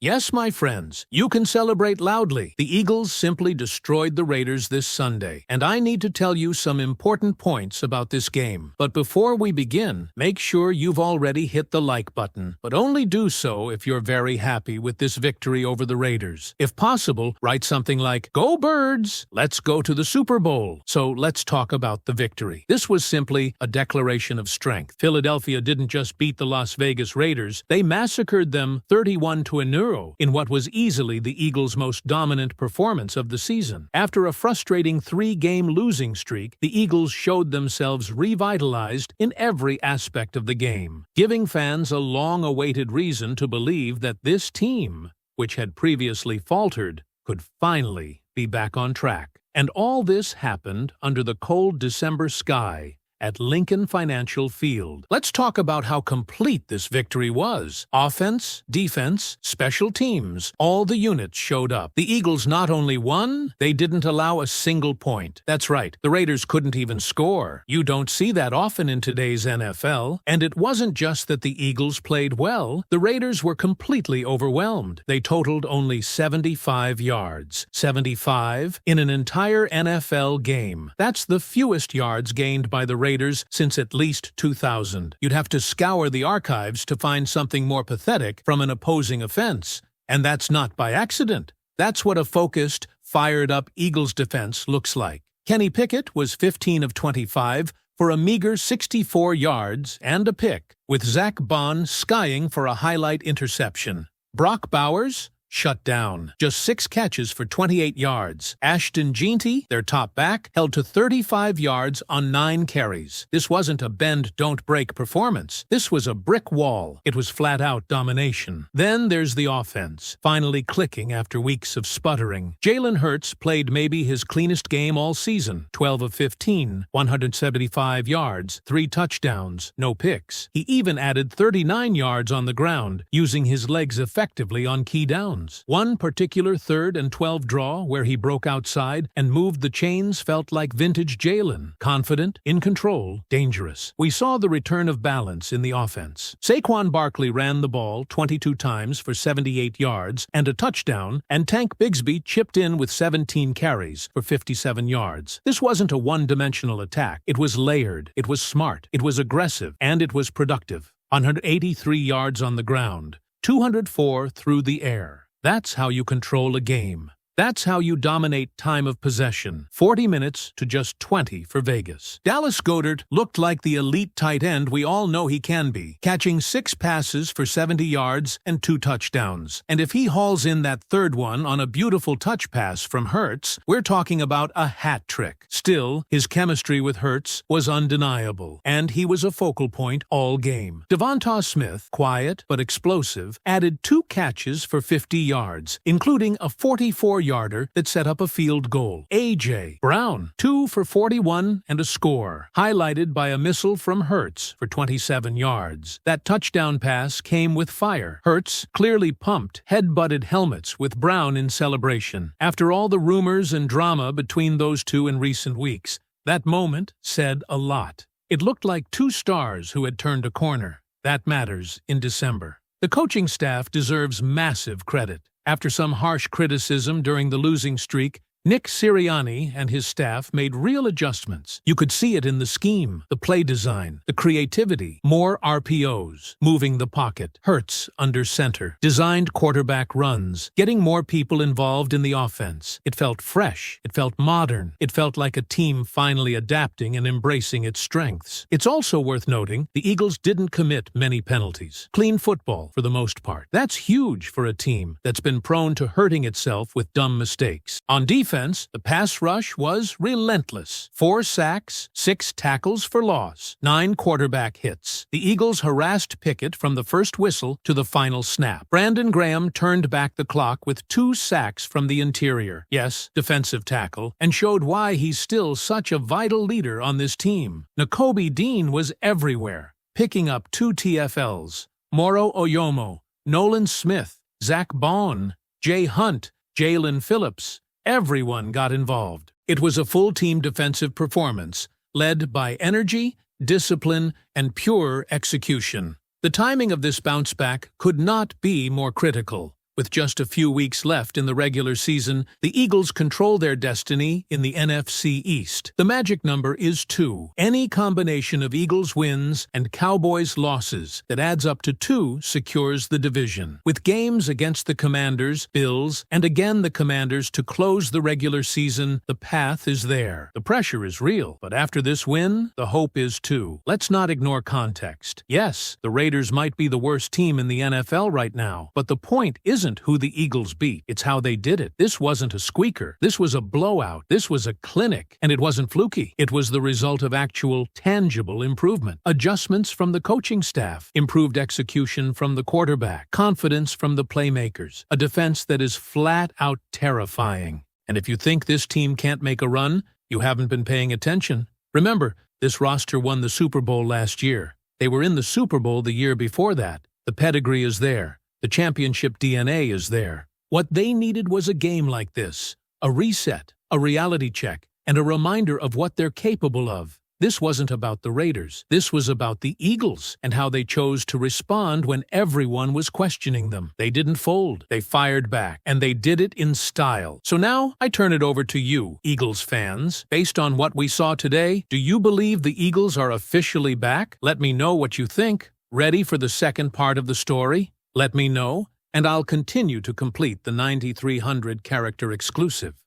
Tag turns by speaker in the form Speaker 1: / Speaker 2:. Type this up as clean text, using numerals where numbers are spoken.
Speaker 1: Yes, my friends, you can celebrate loudly. The Eagles simply destroyed the Raiders this Sunday, and I need to tell you some important points about this game. But before we begin, make sure you've already hit the like button, but only do so if you're very happy with this victory over the Raiders. If possible, write something like, "Go Birds! Let's go to the Super Bowl." So let's talk about the victory. This was simply a declaration of strength. Philadelphia didn't just beat the Las Vegas Raiders, they massacred them 31-0 in what was easily the Eagles' most dominant performance of the season. After a frustrating 3-game losing streak, the Eagles showed themselves revitalized in every aspect of the game, giving fans a long-awaited reason to believe that this team, which had previously faltered, could finally be back on track. And all this happened under the cold December sky at Lincoln Financial Field. Let's talk about how complete this victory was. Offense, defense, special teams, all the units showed up. The Eagles not only won, they didn't allow a single point. That's right, the Raiders couldn't even score. You don't see that often in today's NFL. And it wasn't just that the Eagles played well, the Raiders were completely overwhelmed. They totaled only 75 yards. 75 in an entire NFL game. That's the fewest yards gained by the Raiders since at least 2000. You'd have to scour the archives to find something more pathetic from an opposing offense. And that's not by accident. That's what a focused, fired-up Eagles defense looks like. Kenny Pickett was 15 of 25 for a meager 64 yards and a pick, with Zach Bond skying for a highlight interception. Brock Bowers shut down. Just 6 catches for 28 yards. Ashton Jeanty, their top back, held to 35 yards on 9 carries. This wasn't a bend-don't-break performance. This was a brick wall. It was flat-out domination. Then there's the offense, finally clicking after weeks of sputtering. Jalen Hurts played maybe his cleanest game all season. 12 of 15, 175 yards, 3 touchdowns, no picks. He even added 39 yards on the ground, using his legs effectively on key downs. One particular 3rd and 12 draw where he broke outside and moved the chains felt like vintage Jalen. Confident, in control, dangerous. We saw the return of balance in the offense. Saquon Barkley ran the ball 22 times for 78 yards and a touchdown, and Tank Bigsby chipped in with 17 carries for 57 yards. This wasn't a one-dimensional attack. It was layered, it was smart, it was aggressive, and it was productive. 183 yards on the ground, 204 through the air. That's how you control a game. That's how you dominate time of possession. 40 minutes to just 20 for Vegas. Dallas Goedert looked like the elite tight end we all know he can be, catching 6 passes for 70 yards and 2 touchdowns. And if he hauls in that 3rd one on a beautiful touch pass from Hurts, we're talking about a hat trick. Still, his chemistry with Hurts was undeniable, and he was a focal point all game. Devonta Smith, quiet but explosive, added 2 catches for 50 yards, including a 44-yarder that set up a field goal. A.J. Brown, 2 for 41 and a score, highlighted by a missile from Hurts for 27 yards. That touchdown pass came with fire. Hurts clearly pumped, head-butted helmets with Brown in celebration. After all the rumors and drama between those two in recent weeks, that moment said a lot. It looked like 2 stars who had turned a corner. That matters in December. The coaching staff deserves massive credit. After some harsh criticism during the losing streak, Nick Sirianni and his staff made real adjustments. You could see it in the scheme, the play design, the creativity, more RPOs, moving the pocket, Hurts under center, designed quarterback runs, getting more people involved in the offense. It felt fresh, it felt modern, it felt like a team finally adapting and embracing its strengths. It's also worth noting the Eagles didn't commit many penalties. Clean football for the most part. That's huge for a team that's been prone to hurting itself with dumb mistakes. On defense, the pass rush was relentless. 4 sacks, 6 tackles for loss, 9 quarterback hits. The Eagles harassed Pickett from the first whistle to the final snap. Brandon Graham turned back the clock with 2 sacks from the interior. Yes, defensive tackle, and showed why he's still such a vital leader on this team. Nakobe Dean was everywhere, picking up 2 TFLs. Moro Oyomo, Nolan Smith, Zach Bond, Jay Hunt, Jalen Phillips. Everyone got involved. It was a full-team defensive performance, led by energy, discipline, and pure execution. The timing of this bounce back could not be more critical. With just a few weeks left in the regular season, the Eagles control their destiny in the NFC East. The magic number is 2. Any combination of Eagles wins and Cowboys losses that adds up to 2 secures the division. With games against the Commanders, Bills, and again the Commanders to close the regular season, the path is there. The pressure is real, but after this win, the hope is too. Let's not ignore context. Yes, the Raiders might be the worst team in the NFL right now, but the point isn't who the Eagles beat, it's how they did it. This wasn't a squeaker. This was a blowout. This was a clinic. And it wasn't fluky. It was the result of actual, tangible improvement. Adjustments from the coaching staff, improved execution from the quarterback, confidence from the playmakers, a defense that is flat out terrifying. And if you think this team can't make a run, you haven't been paying attention. Remember, this roster won the Super Bowl last year. They were in the Super Bowl the year before that. The pedigree is there. The championship DNA is there. What they needed was a game like this, a reset, a reality check, and a reminder of what they're capable of. This wasn't about the Raiders. This was about the Eagles and how they chose to respond when everyone was questioning them. They didn't fold. They fired back, and they did it in style. So now I turn it over to you, Eagles fans. Based on what we saw today, do you believe the Eagles are officially back? Let me know what you think. Ready for the second part of the story? Let me know, and I'll continue to complete the 9,300 character exclusive.